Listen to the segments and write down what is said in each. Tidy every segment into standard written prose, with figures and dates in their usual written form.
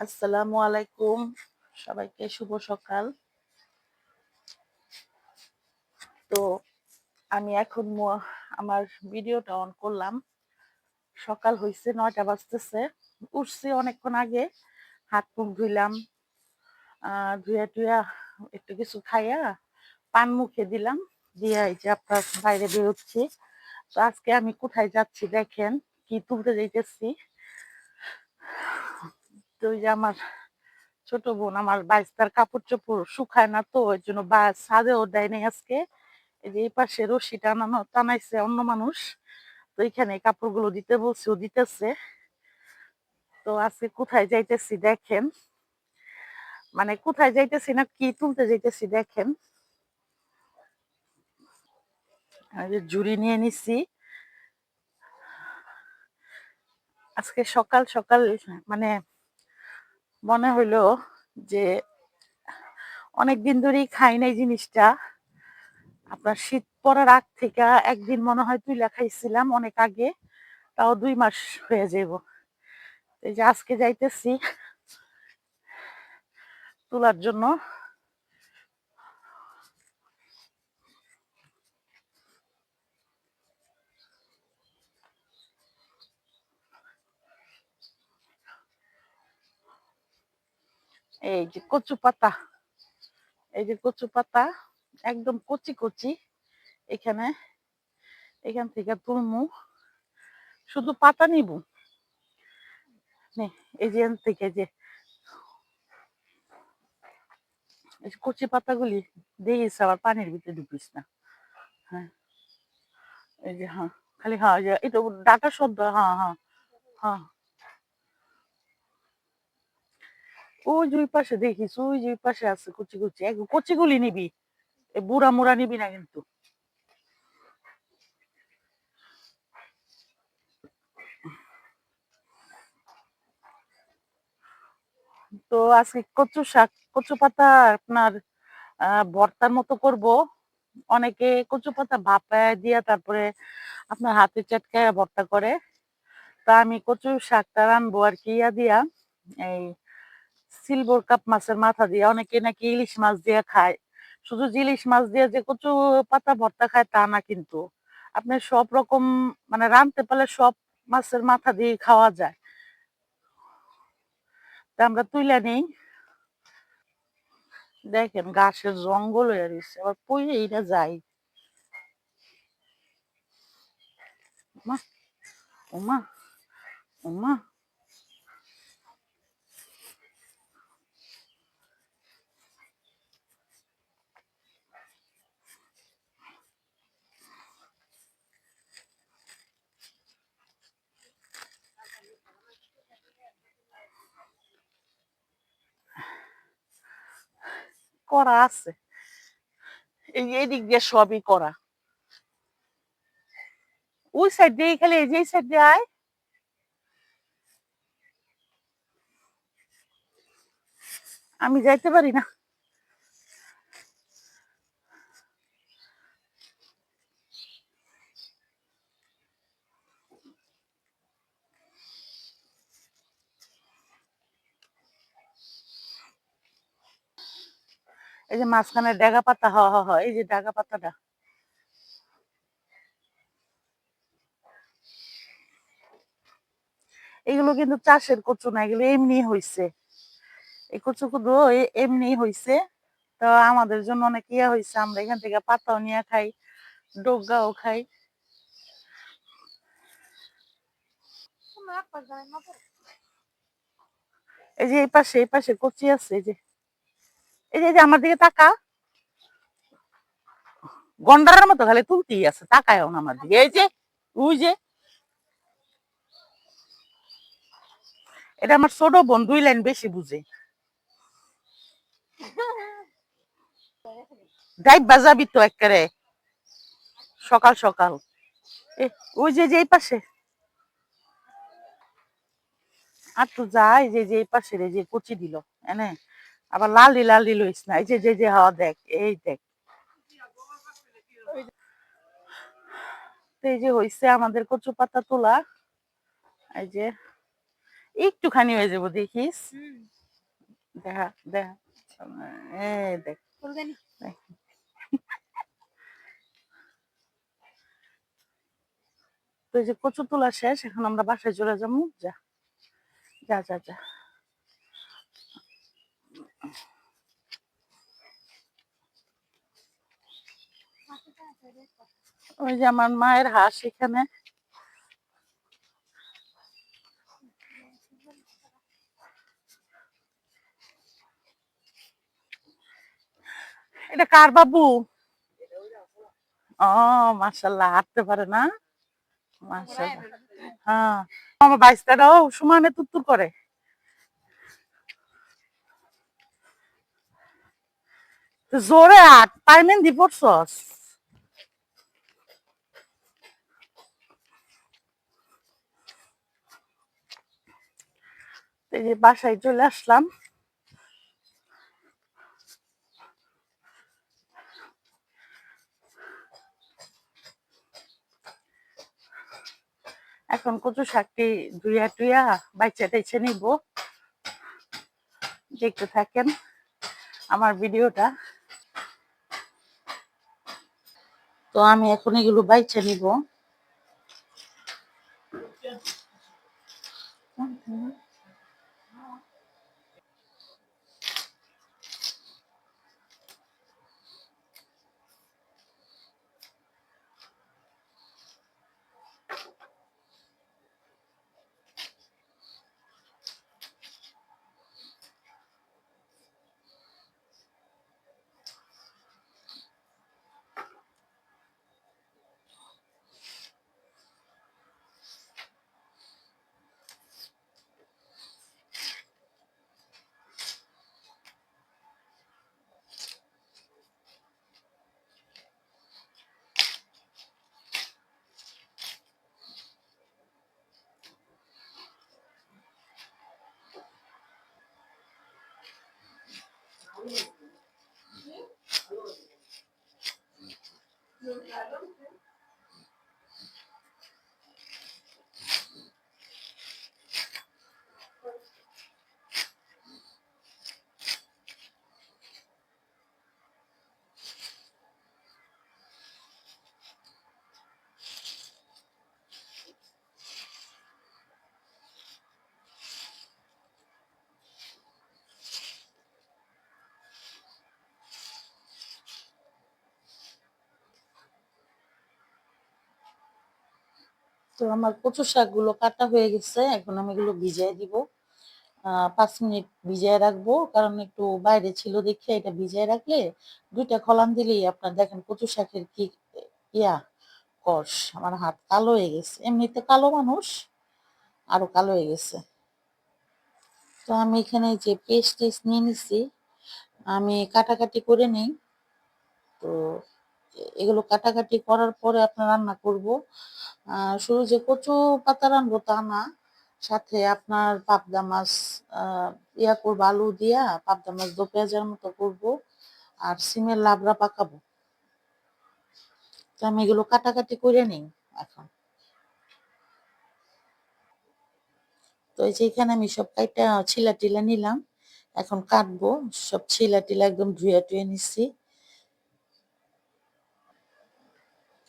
আসসালামু আলাইকুম, সবাইকে শুভ সকাল। তো আমি এখন আমার ভিডিওটা অন করলাম। সকাল হইছে, ৯টা বাজতেছে। উঠছি অনেকক্ষণ আগে, হাত মুখ ধুইলাম, ধুইয়া টুইয়া একটু কিছু খাইয়া পান মুখে দিলাম, দিয়া এই যে আপনার বাইরে বেরোচ্ছি। তো আজকে আমি কোথায় যাচ্ছি দেখেন, কি তুলতে যাইতেছি। তো ওই যে আমার ছোট বোন, আমার বাইস্তার কাপড় চোপড় শুকায় না, তো ওই জন্য ছাদেও দেয় নাই আজকে। এই যে এই পাশে রশি টানাইছে অন্য মানুষ, তো এখানে কাপড়গুলো দিতে বলছে, ও দিতেছে। তো আজকে কোথায় যাইতেছি দেখেন, মানে কোথায় যাইতেছি না কি তুলতে যাইতেছি দেখেন। এই যে ঝুড়ি নিয়ে নিছি। আজকে সকাল সকাল মানে মনে হইলো যে অনেকদিন ধরেই খাই নাই জিনিসটা। আপনার শীত পড়ার আগ থেকে একদিন মনে হয় তুইলা খাইছিলাম অনেক আগে, তাও 2 মাস হয়ে যাব। এই যে আজকে যাইতেছি তোলার জন্য। এই যে কচু পাতা, এই যে কচু পাতা একদম কচি কচি। এখানে এখান থেকে তুলমু, শুধু পাতা নিব। এই যে এখান থেকে যে কচি পাতাগুলি দেখিস, আবার পানির ভিতরে ঢুকিস না। হ্যাঁ, এই যে হ্যাঁ, খালি হ্যাঁ, এই যে এটা ডাটা শব্দ। হ্যাঁ হ্যাঁ হ্যাঁ, ওই যে ওই পাশে দেখিস, ওই যে ওই পাশে আছে কচি কচি, একদম কচিগুলি নিবি, এই বুড়া মুড়া নিবি না কিন্তু। তো আজকে কচু শাক, কচু পাতা আপনার ভর্তার মতো করব। অনেকে কচু পাতা ভাপায় দিয়া তারপরে আপনার হাতে চটকায় ভর্তা করে। তা আমি কচু শাকটা রানবো আর কি ইয়া দিয়া, এই সিলভার কাপ মাছের মাথা দিয়ে। অনেকে নাকি ইলিশ মাছ দিয়ে খায়। শুধু যে ইলিশ মাছ দিয়ে যে কচু পাতা ভর্তা খায় তা না কিন্তু, আপনি সব রকম মানে রানতে পারলে সব মাছের মাথা দিয়ে খাওয়া যায়। তা আমরা তুইলা নেই, দেখেন ঘাসের জঙ্গল হয়ে রয়েছে, আবার পইরে এটা যাই। মা, ওমা, ওমা, করা আছে, এই যে এদিক দিয়ে সবই করা। ওই সাইড দিয়ে খালি, এই যে এই সাইড দিয়ে আয়। আমি যাইতে পারি না। এই যে মাঝখানে ডেগা পাতা, হ হ হ, এই যে ডেগা পাতাটা। এগুলো কিন্তু চাষের কচু না, এগুলো এমনি হইছে। এই কচু গুলো এমনি হইছে। তো আমাদের জন্য অনেক ইয়া হইছে, আমরা এখান থেকে পাতাও নিয়ে খাই, ডোগাও খাই। এই যে এই পাশে কচি আছে, এই যে এই যে এই যে আমার দিকে তাকা। গন্ডারের মতো খালি তুলতেই আছে, তাকায়ও না আমার দিকে। এই যে ওই যে, এটা আমার ছোট বোন 2 লাইন বেশি বুঝে। ডাইব বাজাবি তো একেবারে সকাল সকাল। এ, ওই যে যে এই পাশে আর তো যাই, যে যে এই পাশে এই যে কচি দিল এনে, আবার লালি লালি লইস না। এই যে যে যে হাওয়া দেখ, এই দেখ। তো এই যে হইছে আমাদের কচু পাতা তোলা। এই যে একটুখানি হয়ে যাবো, দেখিস। দেখা দেখা এই দেখ দেখ। তো এই যে কচু তোলা শেষ, এখন আমরা বাসায় চলে যাবো। যা যা যা যা। ওই যে আমার মায়ের হাঁস এখানে। এটা কার বাবু? ও মাশাআল্লাহ, হাঁটতে পারে না? মাশাআল্লাহ। হ্যাঁ, আমার বাইস্তারাও সমানে তুত্তুর করে। তো জোরে হাঁট, পায়ে মেহেন্দি পড়ছস? এই যে বাসায় চলে আসলাম। এখন কচু শাকটি ধুইয়া টুইয়া বাইচা টাইচা নিব। দেখতে থাকেন আমার ভিডিওটা। তো আমি এখন এগুলো বাইচা নিব। তো আমার কচু শাকগুলো কাটা হয়ে গেছে, এখন আমি এগুলো ভিজিয়ে দিব। 5 মিনিট ভিজিয়ে রাখবো, কারণ একটু বাইরে ছিল দেখে এটা ভিজিয়ে রাখলে 2টা খলান দিলেই আপনার দেখেন কচু শাকের কি ইয়া কষ। আমার হাত কালো হয়ে গেছে, এমনিতে কালো মানুষ, আরো কালো হয়ে গেছে। তো আমি এখানে যে পেস্ট টেস্ট নিয়ে নিছি, আমি কাটাকাটি করে নিই। তো এগুলো কাটাকাটি করার পরে আপনার রান্না করব। শুধু যে কচু পাতা রানবো তা না, সাথে আপনার পাবদা মাছ ইয়া করবো, আলু দিয়া পাবদা মাছ দো পেঁয়াজের মতো করবো, আর সিমের লাবড়া পাকাবো। তো আমি এগুলো কাটাকাটি করে নিই এখন। তো এই যে এখানে আমি সব কাইটা ছিলা টিলা নিলাম, এখন কাটবো। সব ছিলা টিলা একদম ধুয়ে টুয়ে নিচ্ছি।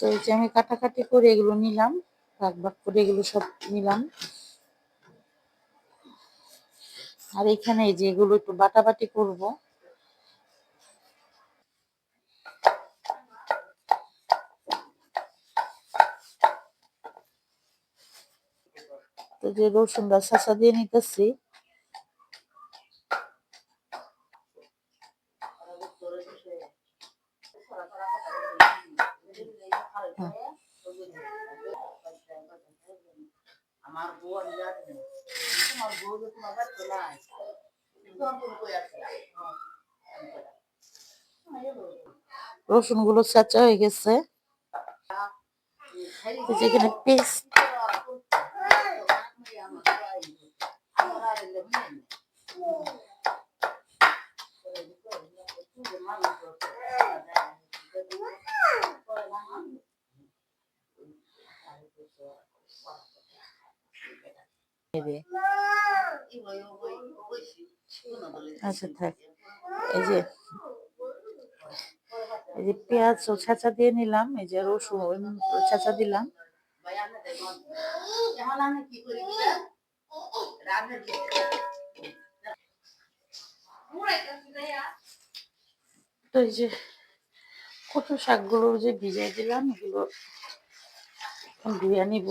তো এই যে আমি কাটাকাটি করে এগুলো নিলাম, ভাগ ভাগ করে এগুলো সব নিলাম। আর এখানে এই যে এগুলো একটু বাটাবাটি করব। তো যে রসুনটা শাসা দিয়ে নিতেছি। রসুন গুলো ছাঁচা হয়ে গেছে, যেখানে পেস্ট। আচ্ছা থাক। এই যে এই যে পেঁয়াজ ও ছেঁচা দিয়ে নিলাম, এই যে রসুন ছেঁচা দিলাম। তো এই যে কচু শাকগুলো যে ভিজিয়ে দিলাম, এগুলো ধুয়ে নিব।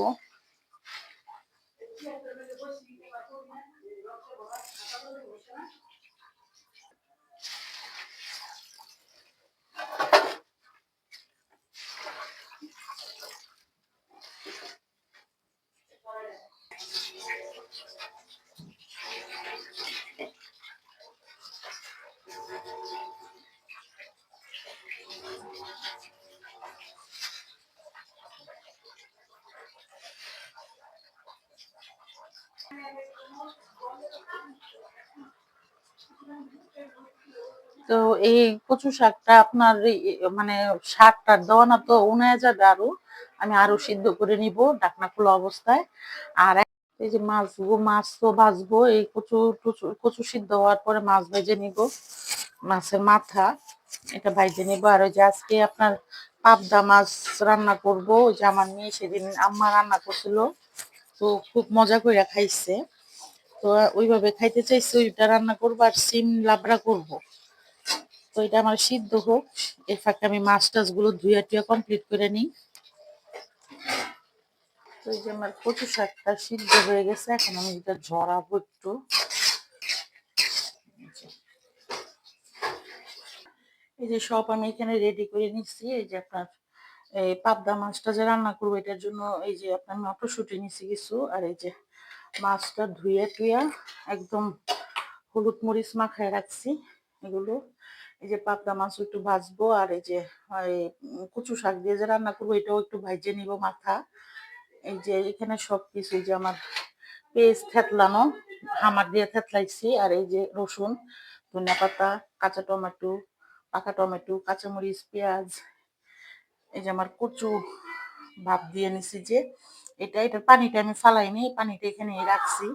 তো এই কচু শাকটা আপনার মানে শাকটা দেওয়া না তো উনায় যাবে আরো, আমি আরো সিদ্ধ করে নিব ঢাকনা খোলা অবস্থায়। আর এই যে মাছ তো ভাজবো, এই কচু কচু সিদ্ধ হওয়ার পরে মাছ ভেজে নিব, মাছের মাথা এটা ভাইজে নিব। আর ওই যে আজকে আপনার পাবদা মাছ রান্না করব, ওই যে আমার মেয়ে সেদিন আম্মা রান্না করছিল, তো খুব মজা করে খাইছে, তো ওইভাবে খাইতে চাইছে, ওইটা রান্না করবো আর সিম লাবড়া করব। তো এটা আমার সিদ্ধ হোক, এর ফাঁকে আমি মাছ টাছ গুলো ধুয়ে টুয়ে কমপ্লিট করে নিই। তো এই যে আমার কচু শাকটা সিদ্ধ হয়ে গেছে, এখন আমি এটা ঝরাবো একটু। এই যে সব আমি এখানে রেডি করে নিচ্ছি। এই যে আপনার এই পাবদা মাছটা যে রান্না করবো এটার জন্য এই যে আপনার মটরশুঁটি নিচ্ছি কিছু, আর এই যে মাছটা ধুয়ে টুয়া একদম হলুদ মরিচ মাখায় রাখছি এগুলো। এই যে পাবদা মাছ একটু ভাজবো, আর এই যে কচু শাক দিয়ে যে রান্না করবো এটাও একটু ভাজে নিব মাথা। এই যে এখানে সবকিছু, এই যে আমার পেস্ট থেতলানো, হামার দিয়ে থেতলাইছি, আর এই যে রসুন, ধনিয়া পাতা, কাঁচা টমেটো, পাকা টমেটো, কাঁচামরিচ, পেঁয়াজ, এই যে আমার কচু ভাপ দিয়ে নিছি, যে এটার পানিটা আমি ফালাইনি, পানিটা এখানে রাখছি।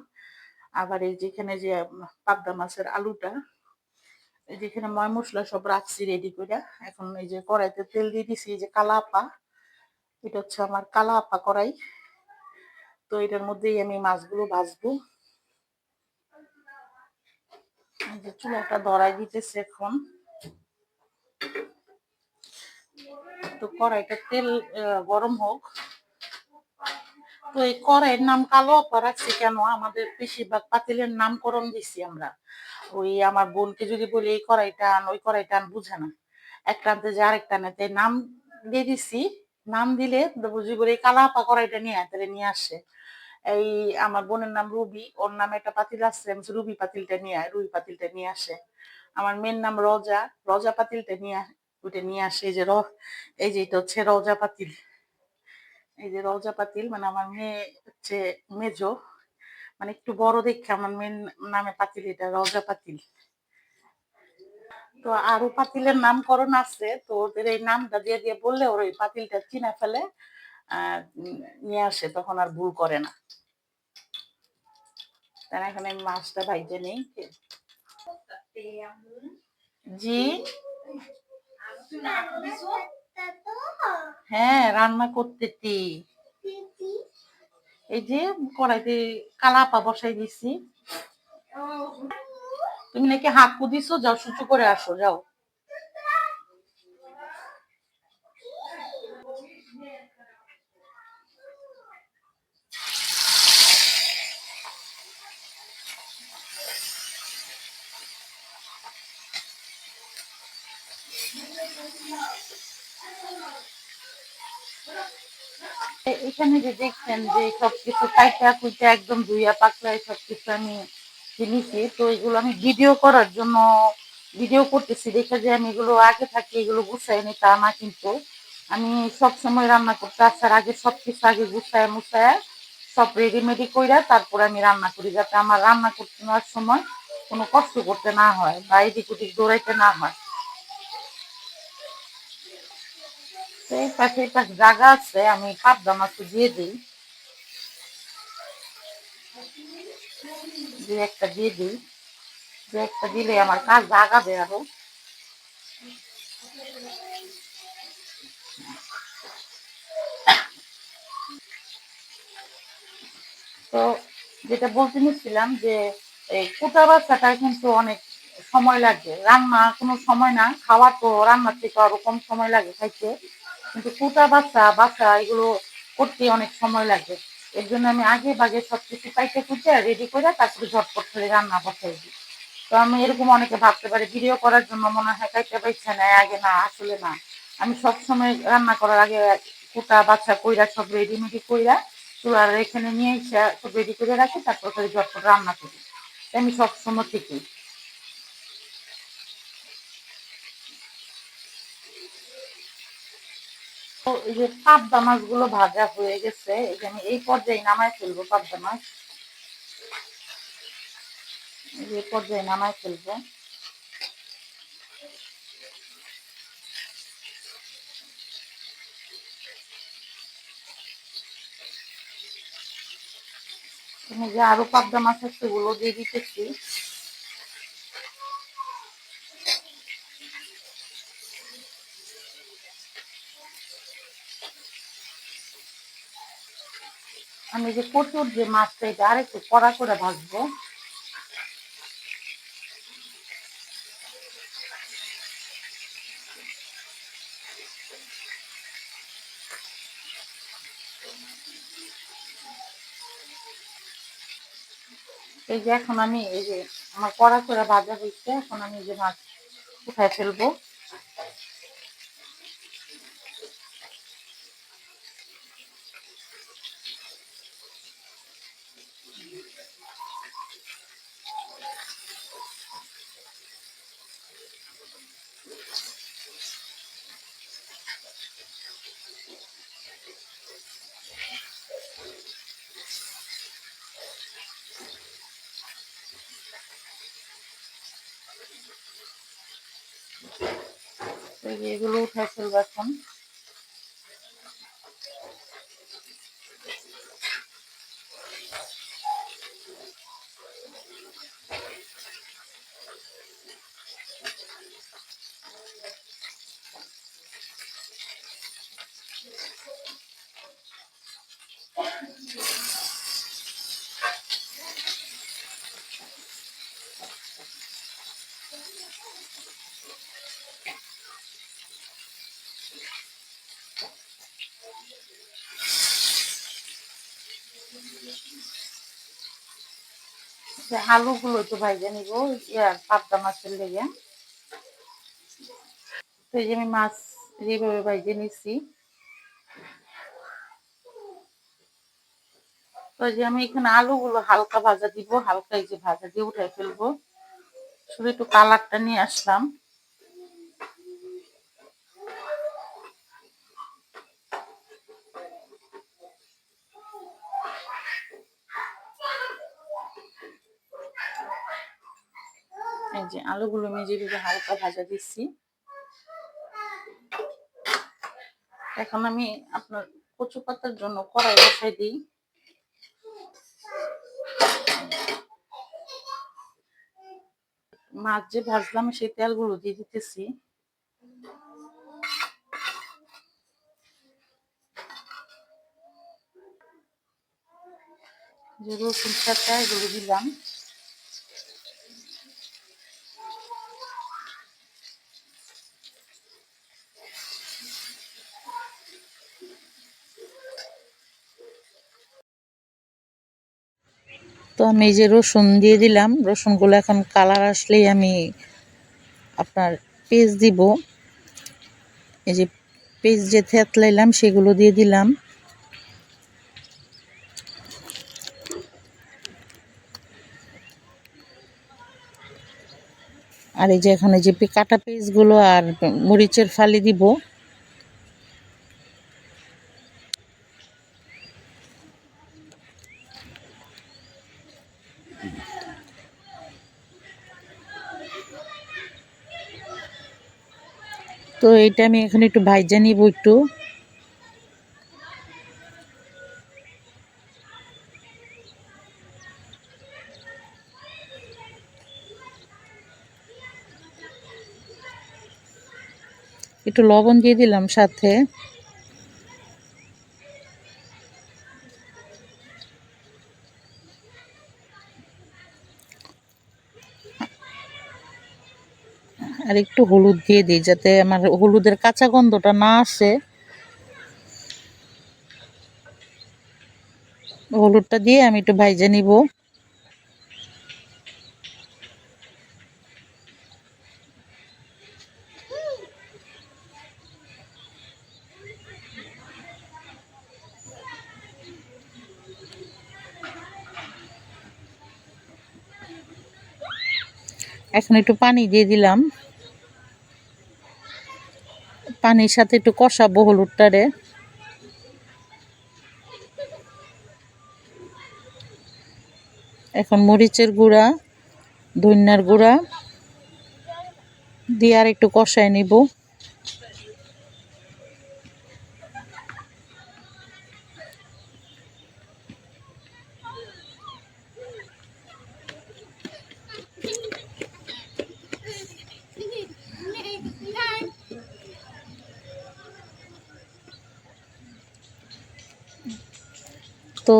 আবার এই যেখানে যে পাবদা মাছের আলুটা, এই যে এখানে ময় মশলা সব রাখছি রেডি করে। এখন এই যে কড়াইতে তেল দিয়ে দিছি, এই যে কালা আপা, এটা হচ্ছে আমার কালা আপা কড়াই। তো এটার মধ্যেই আমি মাছগুলো ভাজবো। এই যে চুলাটা ধরাই দিতেছে এখন। তো কড়াইটা তেল গরম হোক। তো এই কড়াইয়ের নাম কালো আপা রাখছি কেন, আমাদের বেশিরভাগ পাতিলের নামকরণ দিছি আমরা। ওই আমার বোনকে যদি বলি এই কড়াইটা আন ওই কড়াইটা আন, বুঝে না, একটা আনতে যে আরেকটা আনতে, নাম দিয়ে দিছি। নাম দিলে বুঝি বলে কালা আপা কড়াইটা নিয়ে আয়, তাহলে নিয়ে আসে। এই আমার বোনের নাম রুবি, ওর নামে একটা পাতিল আছে, আমি রুবি পাতিলটা নিয়ে আয়, রুবি পাতিলটা নিয়ে আসে। আমার মেয়ের নাম রজা, রজা পাতিলটা নিয়ে ওইটা নিয়ে আসে। এই যে এই যে এটা হচ্ছে রজা পাতিল। এই যে রজা পাতিল মানে আমার মেয়ে হচ্ছে মেজো, মানে একটু বড় দেখে আমার মেয়ের নামে পাতিল, এটা রজা পাতিল। তো আরো পাতিলের নামকরণ আছে, তো ওদের এই নামটা দিয়ে দিয়ে বললে ওর ওই পাতিলটা চিনে ফেলে, নিয়ে আসে, তখন আর ভুল করে না। তাই এখন আমি মাছটা ভাইজে নেই। জি হ্যাঁ, রান্না করতেছি। এই যে কড়াইতে কালা আপা বসাই দিছি। তুমি নাকি হাঁকু দিছো, যাও সুচু করে আসো, যাও। এখানে যে দেখছেন যে সবকিছু কাইটা কুইটা একদম ধুইয়া পাকড়ায় সবকিছু আমি নিছি, তো এগুলো আমি ভিডিও করার জন্য ভিডিও করতেছি দেখে যে আমি এগুলো আগে থাকি এগুলো গুছাই নি, তা না, কিন্তু আমি সব সময় রান্না করতে আসার আগে সবকিছু আগে গুছায় মুছায় সব রেডিমেডি কইরা তারপরে আমি রান্না করি, যাতে আমার রান্না করতে নেওয়ার সময় কোনো কষ্ট করতে না হয় বা এদিক ওদিক দৌড়াইতে না হয়। তো এই পাশে জায়গা আছে, আমি পাবদা মাছ দিয়ে দিই। যে একটা দিয়ে দিই, যে একটা দিলে আমার কাজ আগাবে আরো। তো যেটা বলতে নিচ্ছিলাম যে এই কোটা বাচ্চাটা কিন্তু অনেক সময় লাগে, রান্না কোনো সময় না, খাওয়া তো রান্নার থেকে আরো কম সময় লাগে খাইতে, কিন্তু কোটা বাচ্চা এগুলো করতে অনেক সময় লাগে। এর জন্য আমি আগে ভাগে সবকিছু কাইটে কুটে রেডি করে তারপরে ঝটপট করে রান্না বসাই দিই। তো আমি এরকম অনেকে ভাবতে পারি ভিডিও করার জন্য মনে হয় কাইটে পাইছে না আগে, না আসলে না, আমি সবসময় রান্না করার আগে কোটা বাচ্চা কইরা সব রেডিমেডি কইরা চুলার এখানে নিয়ে এসে সব রেডি করে রাখি, তারপর করে ঝটপট রান্না করি। আমি সবসময় ঠিকই। তো এই যে পাবদা মাছগুলো ভাজা হয়ে গেছে, এই যে আমি এই পর্যায়ে নামায় ফেলবো পাবদা মাছ, এই পর্যায়ে নামায় ফেলবো। তুমি যে আরো পাবদা মাছ আছে সেগুলো দিয়ে দিতেছি। আমি যে কচুর যে মাছটা এটা আর একটু কড়া করে ভাজবো। এই যে এখন আমি এই যে আমার কড়া করে ভাজা হয়েছে, এখন আমি যে মাছ উঠায় ফেলবো। এই যে এগুলো উঠায় ফেলবো এখন। আলুগুলো একটু ভাইজে নিব পাবদা মাছের লেগে। তো এই যে আমি মাছ যেভাবে ভাইজে নিচ্ছি, তো যে আমি এখানে আলুগুলো হালকা ভাজা দিব, হালকা এই যে ভাজা দিয়ে উঠাই ফেলবো, শুধু একটু কালারটা নিয়ে আসলাম। এই যে আলুগুলো আমি যেভাবে হালকা ভাজা দিচ্ছি, এখন আমি আপনার কচু পাতার জন্য কড়াই বসাই দিই। মাছ যে ভাজলাম সেই তেলগুলো দিয়ে দিতেছি। যে রসুন চাটা এগুলো দিলাম। তো আমি এই যে রসুন দিয়ে দিলাম, রসুনগুলো এখন কালার আসলেই আমি আপনার পেঁয়াজ দিব। এই যে পেঁয়াজ যে থেতলাইলাম সেগুলো দিয়ে দিলাম। আর এই যে এখানে যে কাটা পেঁয়াজগুলো আর মরিচের ফালি দিব। তো এটা আমি এখানে একটু ভাইজা নিব একটু। একটু লবণ দিয়ে দিলাম সাথে। আর একটু হলুদ দিয়ে দিই যাতে আমার হলুদের কাঁচা গন্ধটা না আসে। হলুদটা দিয়ে আমি একটু ভাইজে নিব। এখন একটু পানি দিয়ে দিলাম, পানির সাথে একটু কষাবো হলুদটারে। এখন মরিচের গুঁড়া, ধনিয়ার গুঁড়া দিয়ে আর একটু কষায় নিব। তো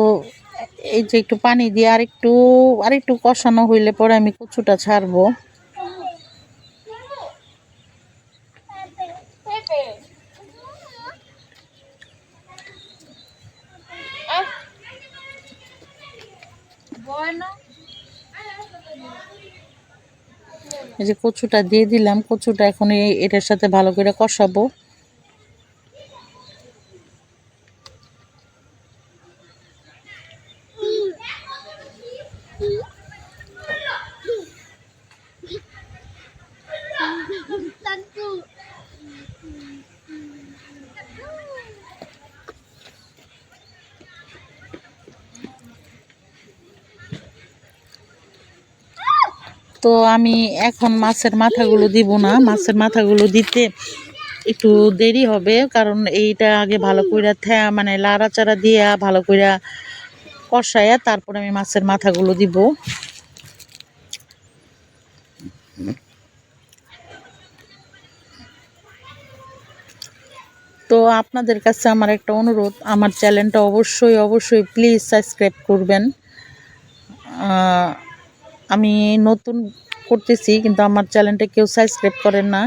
এই যে একটু পানি দিয়ে আরেকটু কষানো হইলে পরে আমি কচুটা ছাড়বো। এই যে কচুটা দিয়ে দিলাম, কচুটা এখন এটার সাথে ভালো করে কষাবো। তো আমি এখন মাছের মাথাগুলো দিব না, মাছের মাথাগুলো দিতে একটু দেরি হবে, কারণ এইটা আগে ভালো কইরা মানে লাড়াচাড়া দিয়া ভালো কইরা কষায়া তারপর আমি মাছের মাথাগুলো দিব। তো আপনাদের কাছে আমার একটা অনুরোধ, আমার চ্যানেলটা অবশ্যই প্লিজ সাবস্ক্রাইব করবেন। আমি নতুন করতেছি কিন্তু আমার চ্যানেলটা কেউ সাবস্ক্রাইব করেন না।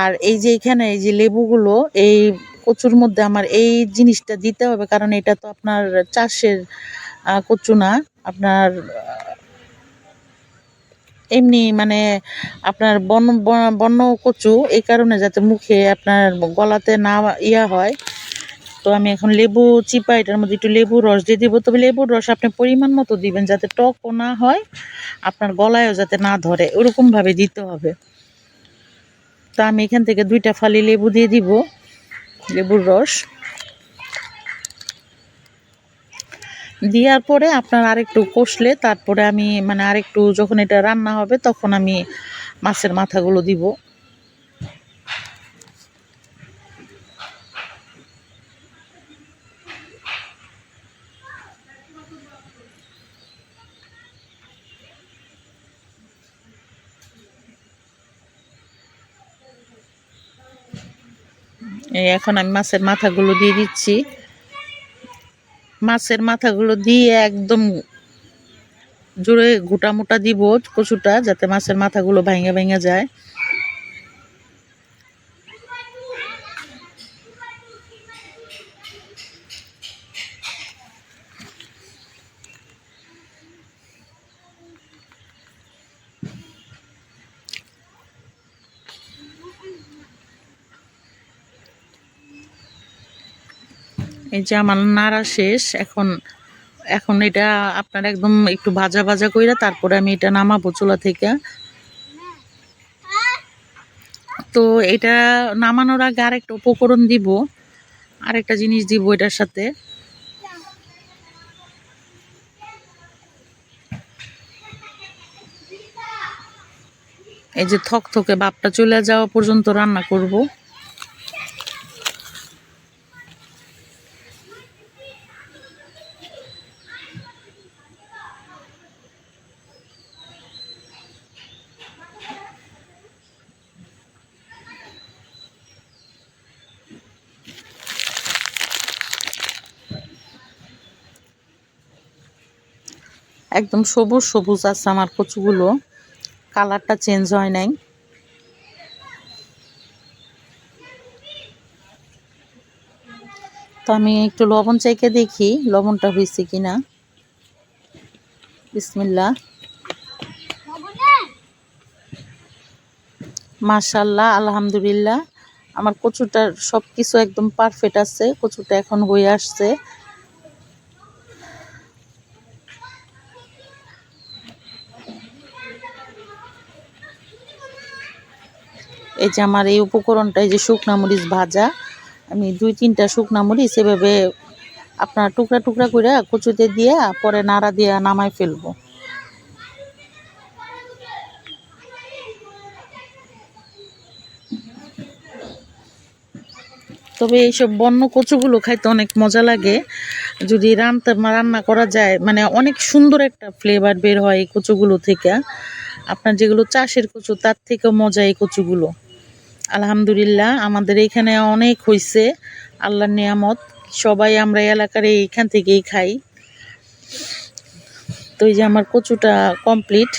আর এই যে এখানে এই যে লেবুগুলো, এই কচুর মধ্যে আমার এই জিনিসটা দিতে হবে, কারণ এটা তো আপনার চাষের কচু না, আপনার এমনি মানে আপনার বন্য কচু, এই কারণে যাতে মুখে আপনার গলাতে না হয়। তো আমি এখন লেবু চিপা এটার মধ্যে একটু লেবুর রস দিয়ে দিব। তবে লেবুর রস আপনি পরিমাণ মতো দিবেন, যাতে টকও না হয়, আপনার গলায়ও যাতে না ধরে, ওরকমভাবে দিতে হবে। তো আমি এখান থেকে 2টা ফালি লেবু দিয়ে দিব, লেবুর রস দেওয়ার পরে আপনার আরেকটু কষলে তারপরে আমি মানে আরেকটু যখন এটা রান্না হবে তখন আমি মাছের মাথাগুলো দিব। এখন আমি মাছের মাথাগুলো দিয়ে দিচ্ছি। মাছের মাথাগুলো দিয়ে একদম জোরে গোটা মোটা দিব কচুটা, যাতে মাছের মাথাগুলো ভাঙা ভাঙা যায়। এই যে আমার নাড়া শেষ। এখন এখন এটা আপনার একদম একটু ভাজা ভাজা কইরা তারপরে আমি এটা নামাবো চুলা থেকে। তো এটা নামানোর আগে আরেকটা উপকরণ দিব, আরেকটা জিনিস দিব এটার সাথে। এই যে থকথকে ভাবটা চলে যাওয়া পর্যন্ত রান্না করব। একদম সবুজ সবুজ আছে আমার কচুগুলো, কালারটা চেঞ্জ হয় নাই। তো আমি একটু লবণ চাইকে দেখি লবণটা হয়েছে কিনা। বিসমিল্লাহ। মাশাআল্লাহ, আলহামদুলিল্লাহ, আমার কচুটার সবকিছু একদম পারফেক্ট আছে। কচুটা এখন হয়ে আসছে। এই যে আমার এই উপকরণটা, এই যে শুকনা মরিচ ভাজা, আমি 2-3টা শুকনা মরিচ এভাবে আপনার টুকরা টুকরা করে কচুতে দিয়ে পরে নাড়া দিয়ে নামাই ফেলবো। তবে এইসব বন্য কচুগুলো খাইতে অনেক মজা লাগে। যদি রান্না করা যায়, মানে অনেক সুন্দর একটা ফ্লেভার বের হয় এই কচুগুলো থেকে। আপনার যেগুলো চাষের কচু তার থেকেও মজা এই কচুগুলো। আলহামদুলিল্লাহ, আমাদের এইখানে অনেক হইছে, আল্লাহর নিয়ামত। সবাই আমরা এলাকার এইখান থেকেই খাই। তো এই যে আমার কচুটা কমপ্লিট।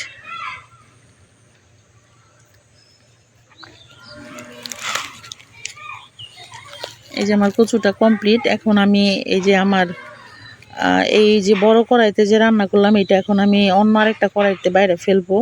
এই যে আমার কচুটা কমপ্লিট। এখন আমি এই যে আমার এই যে বড় কড়াইতে যে রান্না করলাম, এটা এখন আমি অন্য আরেকটা কড়াইতে বাইরে ফেলবো।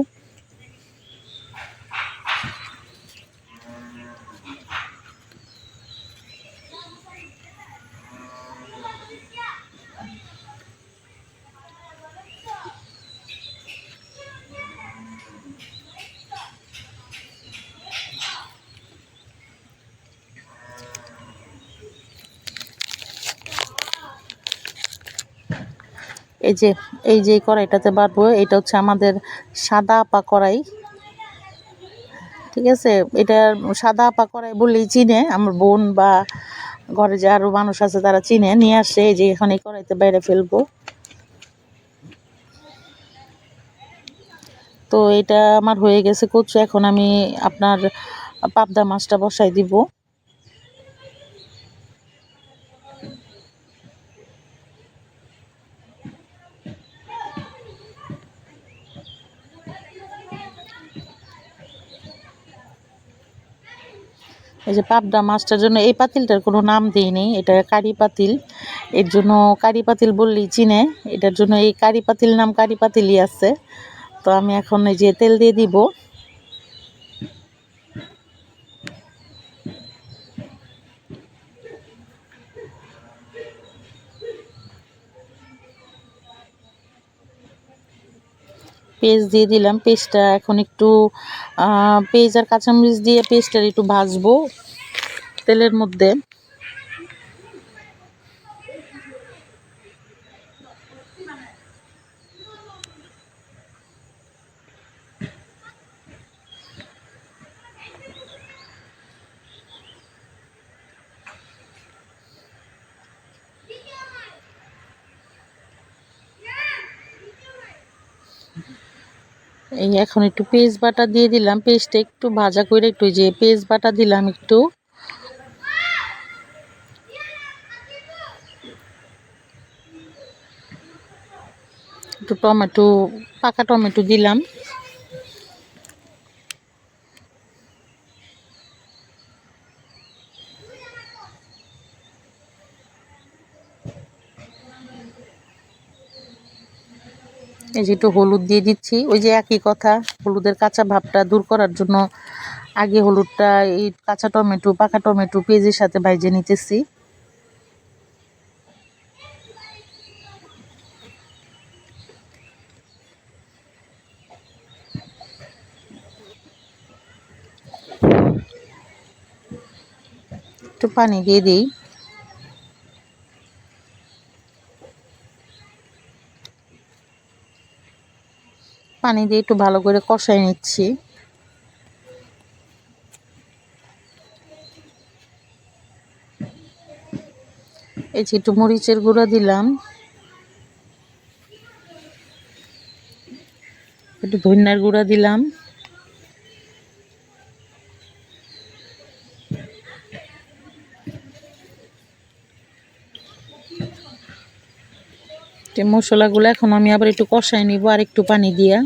এই যে কড়াইটাতে বাটবো, এটা হচ্ছে আমাদের সাদা আপা কড়াই। ঠিক আছে, এটা সাদা আপা কড়াই বললেই চিনে আমার বোন, বা ঘরে যে আরো মানুষ আছে তারা চিনে, নিয়ে আসে। এই যে এখন এই কড়াইতে বাইরে ফেলবো। তো এটা আমার হয়ে গেছে কচু। এখন আমি আপনার পাবদা মাছটা বসাই দিব। এই যে পাবদা মাছটার জন্য এই পাতিলটার কোনো নাম দিইনি, এটা কারি পাতিল। এর জন্য কারি পাতিল বললেই চিনে। এটার জন্য এই কারি পাতিল নাম কারি পাতিলই আছে। তো আমি এখন এই যে তেল দিয়ে দিব। পেঁয়াজ দিয়ে দিলাম। পেঁয়াজটা এখন একটু পেঁয়াজ আর কাঁচামরিচ দিয়ে পেঁয়াজটা একটু ভাজবো তেলের মধ্যে। এই এখন একটু পেঁয়াজ বাটা দিয়ে দিলাম। পেঁয়াজটা একটু ভাজা করে একটু যে পেঁয়াজ বাটা দিলাম একটু। একটু টমেটো, পাকা টমেটো দিলাম। এই যে একটু হলুদ দিয়ে দিচ্ছি। ওই যে একই কথা, হলুদের কাঁচা ভাবটা দূর করার জন্য আগে হলুদটা এই কাঁচা টমেটো, পাকা টমেটো পেঁয়াজের সাথে ভাইজে নিতেছি। একটু পানি দিয়ে দিই। পানি দিয়ে একটু ভালো করে কষাই নিচ্ছি। এই যে একটু মরিচের গুঁড়া দিলাম, একটু ধনিয়ার গুঁড়া দিলাম। যে মশলাগুলো এখন আমি আবার একটু কষাই নিব আর একটু পানি দিয়া।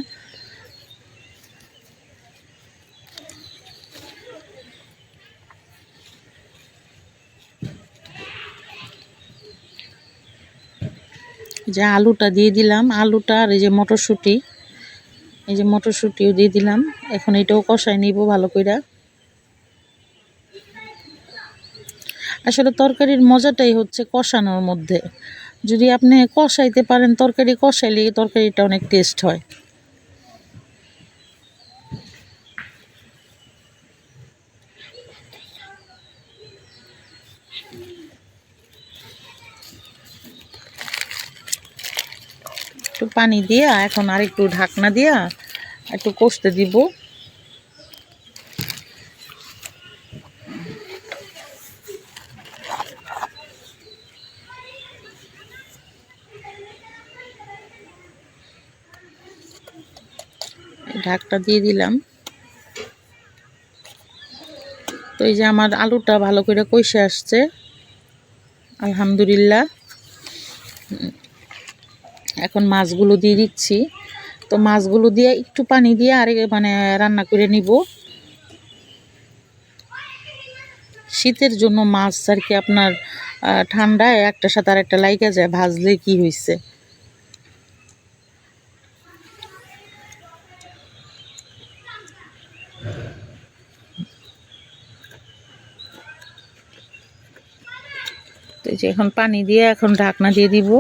যে আলুটা দিয়ে দিলাম, আলুটা আর এই যে মটরশুঁটি, এই যে মটরশুঁটিও দিয়ে দিলাম। এখন এটাও কষাই নিব ভালো কইরা। আসলে তরকারির মজাটাই হচ্ছে কষানোর মধ্যে। যদি আপনি কষাইতে পারেন, তরকারি কষাইলে তরকারিটা অনেক টেস্ট হয়। একটু পানি দিয়া এখন আর একটু ঢাকনা দিয়া একটু কষতে দিব। ঢাকটা দিয়ে দিলাম। তো এই যে আমার আলুটা ভালো করে কষে আসছে আলহামদুলিল্লাহ। এখন মাছগুলো দিয়ে দিচ্ছি। তো মাছগুলো দিয়ে একটু পানি দিয়ে আর মানে রান্না করে নিব। শীতের জন্য মাছ আর কি আপনার ঠান্ডায় একটার সাথে আর একটা লাইগা যায়, ভাজলে কি হয়েছে। তো এই যে এখন পানি দিয়ে এখন ঢাকনা দিয়ে দিব।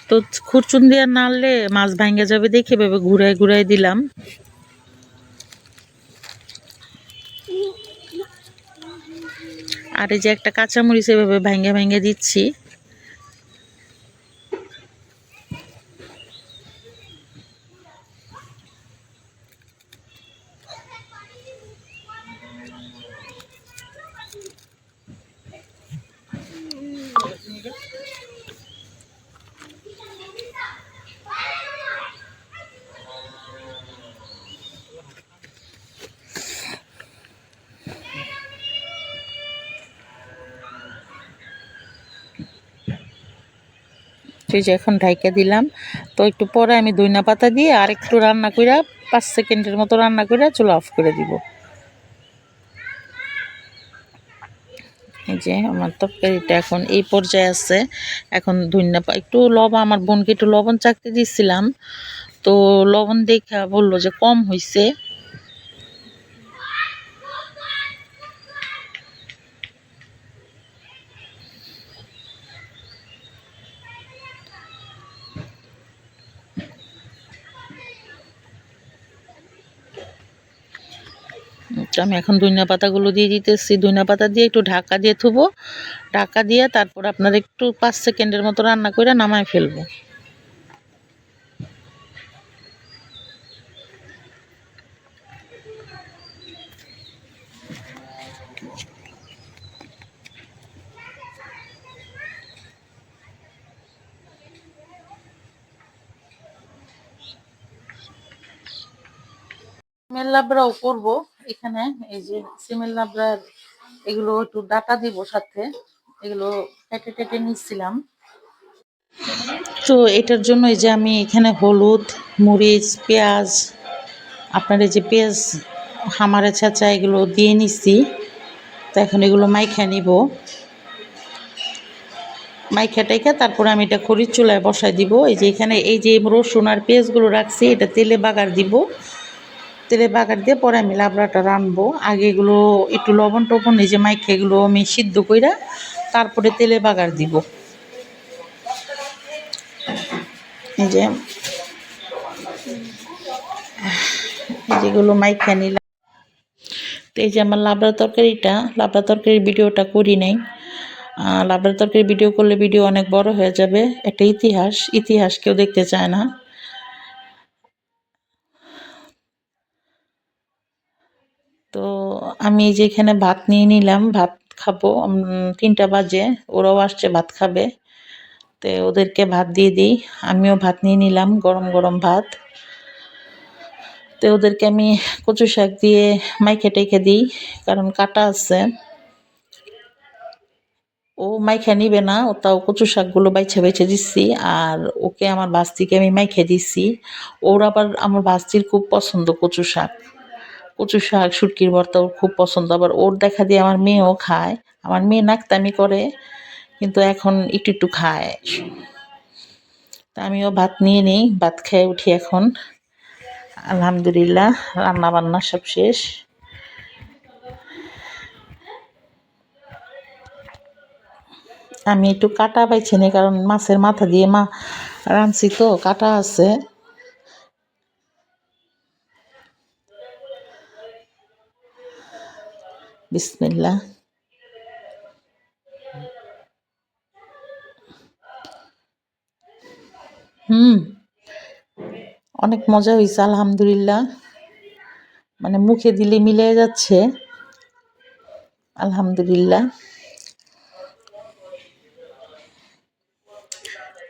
তো খুরচুন দিয়ে নাড়লে মাছ ভাঙ্গে যাবে দেখে ভেবে ঘুরাই ঘুরাই দিলাম। আর এই যে একটা কাঁচামরিচ এভাবে ভাঙ্গে ভাঙ্গে দিচ্ছি। সেই যে এখন ঢাইকা দিলাম। তো একটু পরে আমি ধইনা পাতা দিয়ে আর একটু রান্না কইরা 5 সেকেন্ডের মতো রান্না কইরা চুলা অফ করে দিব। এই যে আমার তরকারিটা এখন এই পর্যায়ে আছে। এখন একটু লবণ, আমার বোনকে একটু লবণ চাখতে দিছিলাম, তো লবণ দেখা বললো যে কম হইছে। আমি এখন ধনিয়া পাতাগুলো দিয়ে দিতেছি। ধনিয়া পাতা দিয়ে একটু ঢাকা দিয়ে থুবো। ঢাকা দিয়ে তারপর আপনার একটু 5 সেকেন্ডের মতো রান্না করে নামায় ফেলবো। সিমের লাবড়াও করবো এখানে। এই যে সিমের লাবড়ার এগুলো একটু ডাটা দিব সাথে, এগুলো কেটে কেটে নিচ্ছিলাম। তো এটার জন্য এই যে আমি এখানে হলুদ, মরিচ, পেঁয়াজ, আপনার এই যে পেঁয়াজ হামারে ছেঁচা এগুলো দিয়ে নিচ্ছি। তো এখন এগুলো মাইখা নিব। মাইখা টাইখা তারপরে আমি এটা খড়ির চুলায় বসাই দিব। এই যে এখানে এই যে রসুন আর পেঁয়াজগুলো রাখছি, এটা তেলে বাগার দিব। তেলে বাগার দিয়ে পরে আমি লাবড়াটা রানবো। আগে এগুলো একটু লবণ টবণ এই যে মাইখা এগুলো আমি সিদ্ধ কইরা তারপরে তেলে বাগার দিব। এই যে যেগুলো মাইখা নিলাম। তো এই যে আমার লাবড়া তরকারির ভিডিওটা করি নাই। লাবড়া তরকারির ভিডিও করলে ভিডিও অনেক বড় হয়ে যাবে। একটা ইতিহাস কেউ দেখতে চায় না। তো আমি এই যে এখানে ভাত নিয়ে নিলাম, ভাত খাবো। 3টা বাজে, ওরাও আসছে ভাত খাবে। তো ওদেরকে ভাত দিয়ে দিই। আমিও ভাত নিয়ে নিলাম, গরম গরম ভাত। তো ওদেরকে আমি কচু শাক দিয়ে মাইখা টাইখা দিই, কারণ কাটা আছে। ও মাইখা নিবে না, ও তাও কচু শাকগুলো বাইছে বাইছে দিচ্ছি, আর ওকে আমার বাস্তিকে আমি মাইখে দিচ্ছি। ওর আবার আমার বাস্তির খুব পছন্দ কচু শাক। কচু শাক শুটকির ভর্তা ওর খুব পছন্দ, আবার ওর দেখা দিয়ে আমার মেয়েও খায়। আমার মেয়ে নাকতামি করে, কিন্তু এখন একটু একটু খায়। তা আমিও ভাত নিয়ে নিই, ভাত খেয়ে উঠি এখন। আলহামদুলিল্লাহ, রান্না বান্না সব শেষ। আমি একটু কাটা বাইছি নি, কারণ মাছের মাথা দিয়ে রাঁধছি তো, কাটা আছে। বিসমিল্লাহ। অনেক মজা হয়েছে আলহামদুলিল্লাহ, মানে মুখে দিলে মিলে যাচ্ছে আলহামদুলিল্লাহ।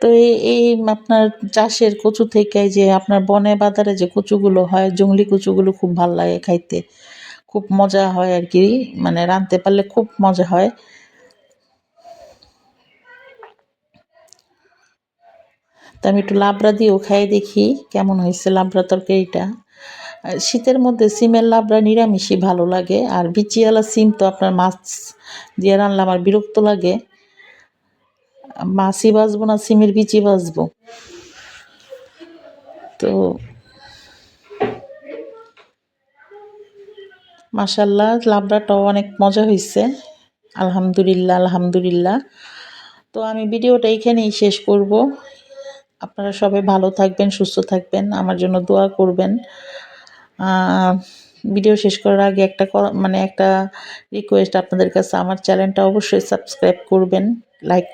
তো এই আপনার চাষের কচু থেকে যে আপনার বনে বাজারে যে কচুগুলো হয়, জংলি কচুগুলো খুব ভালো লাগে খাইতে, খুব মজা হয় আর কি, মানে রাঁধতে পারলে খুব মজা হয়। তো আমি একটু লাবড়া দিয়েও খাই, দেখি কেমন হয়েছে লাবড়া তরকারিটা। শীতের মধ্যে সিমের লাবড়া নিরামিষই ভালো লাগে, আর বিচিওয়ালা সিম তো আপনার মাছ দিয়ে রান্নলে আমার বিরক্ত লাগে। মাছই বাছবো না সিমের বিচি বাছবো। তো মাশাল্লাহ, লাবড়াটাও অনেক মজা হয়েছে আলহামদুলিল্লাহ আলহামদুলিল্লাহ। তো আমি ভিডিওটা এখানেই শেষ করব। আপনারা সবাই ভালো থাকবেন, সুস্থ থাকবেন, আমার জন্য দোয়া করবেন। ভিডিও শেষ করার আগে একটা রিকোয়েস্ট আপনাদের কাছে, আমার চ্যানেলটা অবশ্যই সাবস্ক্রাইব করবেন, লাইক